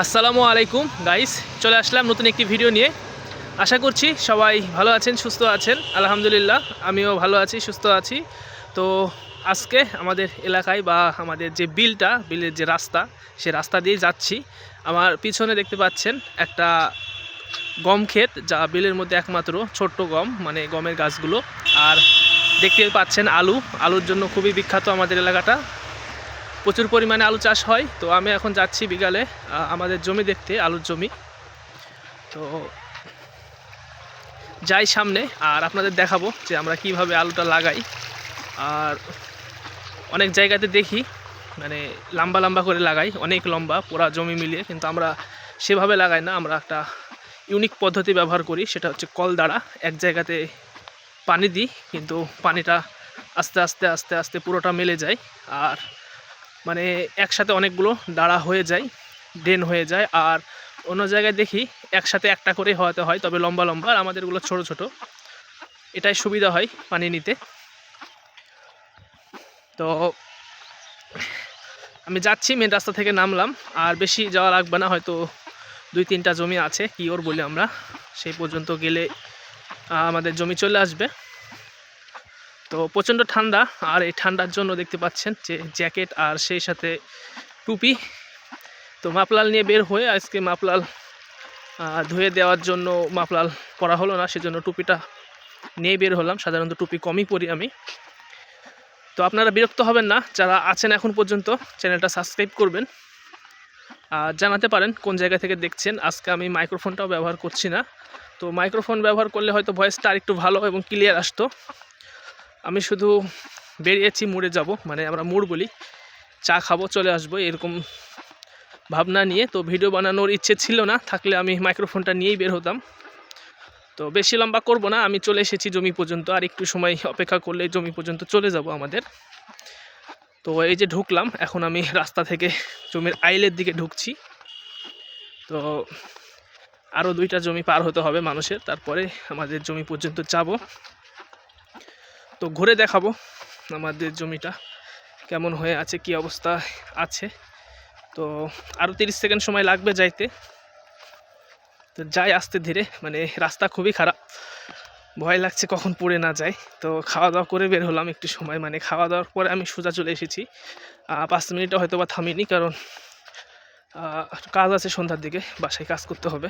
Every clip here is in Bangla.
আসসালামু আলাইকুম গাইস, চলে আসলাম নতুন একটি ভিডিও নিয়ে। আশা করছি সবাই ভালো আছেন, সুস্থ আছেন। আলহামদুলিল্লাহ আমিও ভালো আছি, সুস্থ আছি। তো আজকে আমাদের এলাকায় বা আমাদের যে বিলের যে রাস্তা, সে রাস্তা দিয়ে যাচ্ছি। আমার পিছনে দেখতে পাচ্ছেন একটা গম ক্ষেত, যা বিলের মধ্যে একমাত্র ছোট্ট গম, মানে গমের গাছগুলো। আর দেখতে পাচ্ছেন আলুর জন্য খুবই বিখ্যাত আমাদের এলাকাটা। প্রচুর পরিমাণে আলু চাষ হয়। তো আমি এখন যাচ্ছি বিকালে আমাদের জমি দেখতে, আলুর জমি। তো যাই সামনে আর আপনাদের দেখাবো যে আমরা কিভাবে আলুটা লাগাই। আর অনেক জায়গাতে দেখি মানে লম্বা লম্বা করে লাগাই, অনেক লম্বা পুরা জমি মিলিয়ে, কিন্তু আমরা সেভাবে লাগাই না। আমরা একটা ইউনিক পদ্ধতি ব্যবহার করি, সেটা হচ্ছে কল দ্বারা এক জায়গাতে পানি দিই, কিন্তু পানিটা আস্তে আস্তে আস্তে আস্তে পুরোটা মেলে যায়। আর মানে একসাথে অনেকগুলো দাঁড়া হয়ে যায়, ড্রেন হয়ে যায়। আর অন্য জায়গায় দেখি একসাথে একটা করে হওয়াতে হয়, তবে লম্বা লম্বা। আর আমাদেরগুলো ছোট ছোট, এটাই সুবিধা হয় পানি নিতে। তো আমি যাচ্ছি, মেন রাস্তা থেকে নামলাম। আর বেশি যাওয়া লাগবে না, হয়তো 2-3টা জমি আছে কি ওর বলি আমরা, সেই পর্যন্ত গেলে আমাদের জমি চলে আসবে। তো প্রচণ্ড ঠান্ডা, আর এই ঠান্ডার জন্য দেখতে পাচ্ছেন যে জ্যাকেট আর সেই সাথে টুপি। তো মাফলাল নিয়ে বের হয়ে আজকে মাফলাল ধুয়ে দেওয়ার জন্য মাফলাল পরা হলো না, সেজন্য টুপিটা নিয়ে বের হলাম। সাধারণত টুপি কমই পরি আমি। তো আপনারা বিরক্ত হবেন না, যারা আছেন এখন পর্যন্ত চ্যানেলটা সাবস্ক্রাইব করবেন। জানাতে পারেন কোন জায়গা থেকে দেখছেন। আজকে আমি মাইক্রোফোনটাও ব্যবহার করছি না, তো মাইক্রোফোন ব্যবহার করলে হয়তো ভয়েসটা আরেকটু ভালো এবং ক্লিয়ার আসতো। আমি শুধু বেরিয়েছি মুড়ে যাব, মানে আমরা মুড় বলি, চা খাবো, চলে আসবো, এরকম ভাবনা নিয়ে। তো ভিডিও বানানোর ইচ্ছে ছিল না, থাকলে আমি মাইক্রোফোনটা নিয়েই বের হতাম। তো বেশি লম্বা করব না, আমি চলে এসেছি জমি পর্যন্ত। আর একটু সময় অপেক্ষা করলে জমি পর্যন্ত চলে যাব আমাদের। তো এই যে ঢুকলাম, এখন আমি রাস্তা থেকে জমির আইলের দিকে ঢুকছি। তো আরও 2টা জমি পার হতে হবে মানুষের, তারপরে আমাদের জমি পর্যন্ত যাব। তো ঘুরে দেখাবো আমাদের জমিটা কেমন হয়ে আছে, কি অবস্থা আছে। তো আরও 30 সেকেন্ড সময় লাগবে যাইতে। তো যাই আস্তে ধীরে, মানে রাস্তা খুবই খারাপ, ভয় লাগছে কখন পড়ে না যায়। তো খাওয়া দাওয়া করে বের হলাম একটু সময়, মানে খাওয়া দাওয়ার পরে আমি সোজা চলে এসেছি। 5 মিনিটও হয়তো বা থামিনি, কারণ কাজ আছে সন্ধ্যার দিকে, বাসায় কাজ করতে হবে,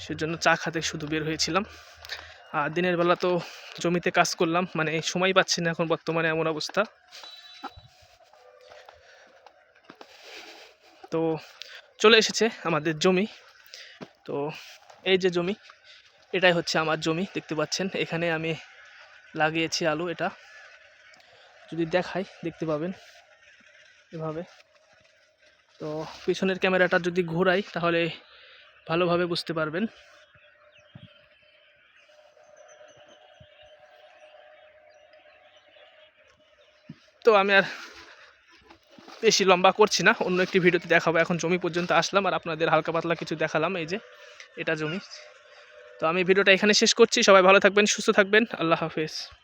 সেজন্য চা খাতে শুধু বের হয়েছিলাম। আর দিনের বেলা তো জমিতে কাজ করলাম, মানে সময় পাচ্ছি না এখন বর্তমানে, এমন অবস্থা। তো চলে এসেছে আমাদের জমি। তো এই যে জমি, এটাই হচ্ছে আমার জমি, দেখতে পাচ্ছেন। এখানে আমি লাগিয়েছি আলু। এটা যদি দেখাই দেখতে পাবেন এভাবে। তো পিছনের ক্যামেরাটা যদি ঘোরাই তাহলে ভালোভাবে বুঝতে পারবেন। তো আমি আর বেশি লম্বা করছি না, অন্য একটি ভিডিওতে দেখাবো। এখন জমি পর্যন্ত আসলাম আর আপনাদের হালকা পাতলা কিছু দেখালাম। এই যে এটা জমি। তো আমি ভিডিওটা এখানে শেষ করছি। সবাই ভালো থাকবেন, সুস্থ থাকবেন। আল্লাহ হাফেজ।